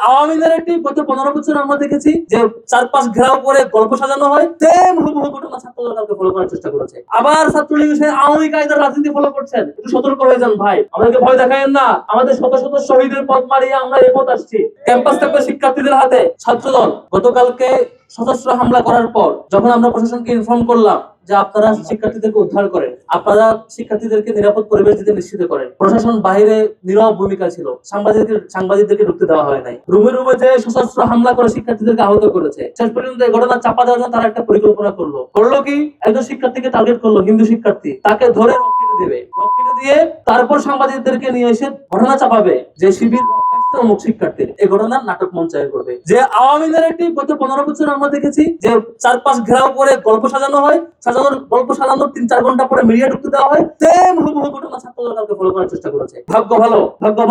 Awami narrative গত 15 বছর আমরা দেখেছি যে চারপাশ ঘেরাও করে গল্প সাজানো হয়, সেম হুবহু ঘটনা ছাত্রদল কালকে ফলো করার চেষ্টা করেছে। আবার ছাত্রলীগ সেই আওয়ামী কায়দার রাজনীতি ফলো করছেন। একটু সতর্ক হয়ে যান ভাই, আমাদেরকে ভয় দেখায়েন না। আমাদের শত শত শহীদের পথ মারিয়ে আমরা এই পথ আসছি। ক্যাম্পাস থাকবে শিক্ষার্থীদের হাতে। ছাত্রদল গতকালকে সশস্ত্র হামলা করার পর যখন আমরা প্রশাসনকে ইনফর্ম করলাম যে আপনারা শিক্ষার্থীদেরকে উদ্ধার করেন, আপনারা শিক্ষার্থীদেরকে নিরাপদ পরিবেশ দিতে নিশ্চিত করেন, প্রশাসন বাইরে নীরব ভূমিকা ছিল, সাংবাদিকদেরকে ঢুকতে দেওয়া হয় নাই। রুমে রুমে যে সশস্ত্র হামলা করে শিক্ষার্থীদেরকে আহত করেছে, শেষ পর্যন্ত এই ঘটনা চাপা দেওয়ার জন্য তারা একটা পরিকল্পনা করলো কি, একজন শিক্ষার্থীকে টার্গেট করলো, হিন্দু শিক্ষার্থী, তাকে ধরে রক কেটে দিয়ে তারপর সাংবাদিকদেরকে নিয়ে এসে ঘটনা চাপাবে যে শিবির অমুক শিক্ষার্থীর। এই ঘটনার নাটক মঞ্চায়ন করবে। যে আওয়ামী ন্যারেটিভ গত 15 বছর আমরা দেখেছি যে চারপাশ ঘেরাও করে গল্প সাজানো হয়, গল্প সাজানোর 3-4 ঘন্টা পরে মিডিয়া ঢুকতে দেওয়া হয়, সেম হুবহু ঘটনা ছাত্রদল কালকে ফলো করার চেষ্টা করেছে। ভাগ্য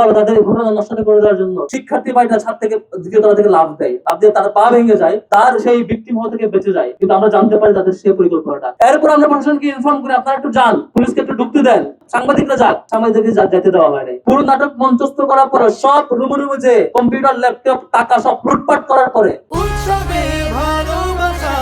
ভালো তাদের ঘটনা নষ্ট করে দেওয়ার জন্য শিক্ষার্থী ভাইটা ছাদ থেকে দ্বিতীয়তলা থেকে লাফ দেয়, লাফ দিয়ে তার পা ভেঙে যায়, তার সেই ভিকটিম হওয়া থেকে বেঁচে যায়। কিন্তু আমরা জানতে পারি তাদের সেই পরিকল্পনাটা। এরপর আমরা প্রশাসনকে ইনফর্ম করে আপনারা একটু যান, পুলিশকে একটু ঢুকতে দেন, সাংবাদিকরা যাক, সাংবাদিকদেরকে যেতে দেওয়া হয় নাই। পুরো নাটক মঞ্চস্থ করার পরে সব রুমে রুমে যে কম্পিউটার, ল্যাপটপ, টাকা সব লুটপাট করার পরে উৎসবে ভালোবাসা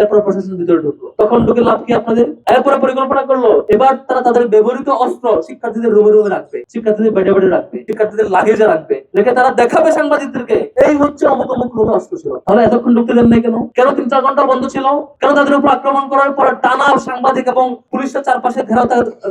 এরপর প্রশাসন ভিতরে ঢুকলো। তখন ঢুকে লাভ কি আপনাদের? এরপরে পরিকল্পনা করলো এবার তারা তাদের ব্যবহৃত অস্ত্র শিক্ষার্থীদের রুমে রুমে রাখবে, শিক্ষার্থীদের বেডে বেডে রাখবে, শিক্ষার্থীদের লাগেজে রাখবে, রেখে তারা দেখাবে সাংবাদিকদেরকে এই হচ্ছে অমুক অমুক রুমে অস্ত্র ছিল। তাহলে এতক্ষণ ঢুকতে দেন নাই কেন? 3-4 ঘন্টা বন্ধ ছিল কেন? তাদের উপর আক্রমণ করার পর টানা সাংবাদিক এবং পুলিশের চারপাশে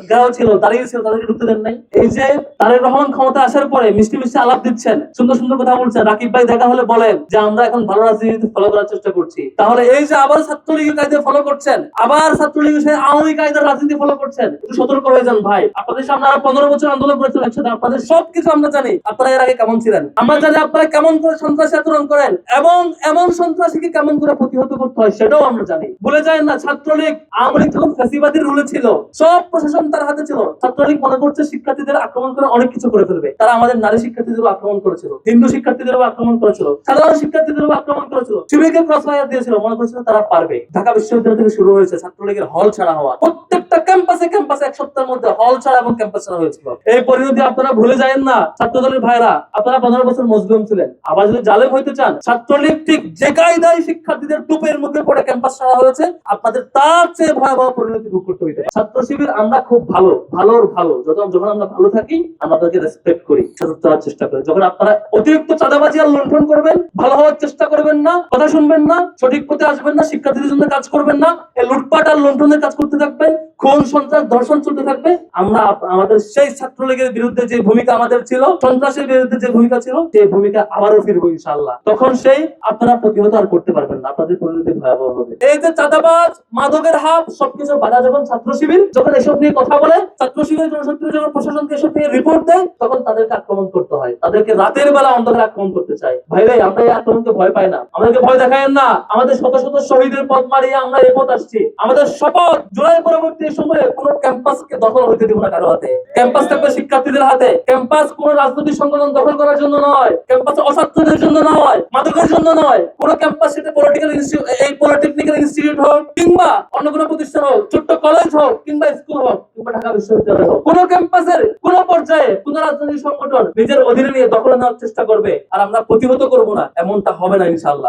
ঘেরাও ছিল, দাঁড়িয়ে ছিল, তাদেরকে ঢুকতে দেন নাই। এই যে তারেক রহমান ক্ষমতা আসার পরে মিষ্টি মিষ্টি আলাপ দিচ্ছেন, সুন্দর সুন্দর কথা বলছেন, রাকিব ভাই দেখা হলে বলেন যে আমরা এখন ভালো রাজনীতি ফলো করার চেষ্টা করছি। তাহলে এই যে আবার ছাত্রলীগের কায়দা ফলো করছেন, আবার ছাত্রলীগের সেই আওয়ামী কায়দার রাজনীতি ফলো করছেন, একটু সতর্ক হয়ে যান ভাই। আপনাদের সামনে 15 বছর আন্দোলন করেছেন একসাথে, আপনাদের সবকিছু আমরা জানি। আপনারা এর আগে কেমন ছিলেন আমরা জানি, আপনারা কেমন করে সন্ত্রাসী আচরণ করেন এবং এমন সন্ত্রাসীকে কেমন করে প্রতিহত করতে হয় সেটাও আমরা জানি। ভুলে যায় না ছাত্রলীগ আওয়ামী লীগ যখন ফ্যাসিবাদীর রুলে ছিল, সব প্রশাসন তার হাতে ছিল। ছাত্রলীগ মনে করছে শিক্ষার্থীদের আক্রমণ করে অনেক কিছু করে ফেলবে। তারা আমাদের নারী শিক্ষার্থীদেরও আক্রমণ করেছিল, হিন্দু শিক্ষার্থীদেরও আক্রমণ করেছিল, সাধারণ শিক্ষার্থীদেরও আক্রমণ করেছিল, শিবিরকে ক্রসফায়ার দিয়েছিল, মনে করছিল তারা পারবে। ঢাকা বিশ্ববিদ্যালয় থেকে শুরু হয়েছে ছাত্রলীগের হল ছাড়া হওয়া, প্রত্যেকটা ক্যাম্পাসে এক সপ্তাহের মধ্যে হল ছাড়া এবং ক্যাম্পাস ছাড়া হয়েছিল। এই পরিণতি আপনারা ভুলে যায়েন না ছাত্রদলের ভাইরা। আপনারা 15 বছর মজলুম ছিলেন, আবার যদি জালেম হইতে চান, ছাত্রলীগ ঠিক যে কায়দায় শিক্ষার্থীদের টুপের মুখে পড়ে ক্যাম্পাস ছাড়া হয়েছে, আপনাদের তার চেয়ে ভয়াবহ পরিণতি ভোগ করতে হইতে। ছাত্র শিবির আমরা খুব ভালো, যখন আমরা ভালো থাকি আমরা তাদেরকে রেসপেক্ট করি, সতর্ক করার চেষ্টা করি। যখন আপনারা অতিরিক্ত চাঁদাবাজি আর লুণ্ঠন করবেন, ভালো হওয়ার চেষ্টা করবেন না, কথা শুনবেন না, সঠিক পথে আসবেন না, শিক্ষার্থীদের জন্য কাজ করবেন না, এই লুটপাট আর লুণ্ঠনের কাজ করতে থাকবেন, খুন সন্ত্রাস ধর্ষণ চলতে থাকবে, আমরা আমাদের সেই ছাত্রলীগের বিরুদ্ধে যে ভূমিকা আমাদের ছিল, সন্ত্রাসের বিরুদ্ধে যে ভূমিকা ছিল, সেই ভূমিকা আবারও ফিরবো ইনশাআল্লাহ। তখন সেই আপনারা প্রতিহত আর করতে পারবেন না, আপনাদের পরিণতি ভয়াবহ হবে। এই যে চাঁদাবাজ, মাদকের হাব, সবকিছু বাধা যখন ছাত্র শিবির যখন এসব নিয়ে কথা বলে, ছাত্র শিবিরের জনশক্তি যখন প্রশাসনকে এসব নিয়ে রিপোর্ট দেয়, তখন তাদেরকে আক্রমণ করতে হয়, তাদেরকে রাতের বেলা অন্ধকারে আক্রমণ করতে চায়। ভাই আমরা এই আক্রমণকে ভয় পাই না, আমাদেরকে ভয় দেখায়েন না। আমাদের শত শত শহীদের পথ মারিয়ে আমরা এই পথ আসছি। আমাদের শপথ জুলাই পরবর্তী সময়ে কোন ক্যাম্পাসকে দখল হইতে দিব না কারো হাতে। ক্যাম্পাস থাকবে শিক্ষার্থীদের হাতে। ক্যাম্পাস কোন রাজনৈতিক সংগঠন দখল করার জন্য নয়, ক্যাম্পাস অছাত্রদের জন্য নয়, মাদকের জন্য নয়। কোন ক্যাম্পাস সেটা পলিটেকনিক্যাল ইনস্টিটিউট হোক কিংবা অন্য কোনো প্রতিষ্ঠান হোক, ছোট্ট কলেজ হোক কিংবা স্কুল হোক কিংবা ঢাকা বিশ্ববিদ্যালয় হোক, কোন ক্যাম্পাসের কোন পর্যায়ে কোন রাজনৈতিক সংগঠন নিজের অধীনে নিয়ে দখল নেওয়ার চেষ্টা করবে আর আমরা প্রতিহত করব না, এমনটা হবে না ইনশাআল্লাহ।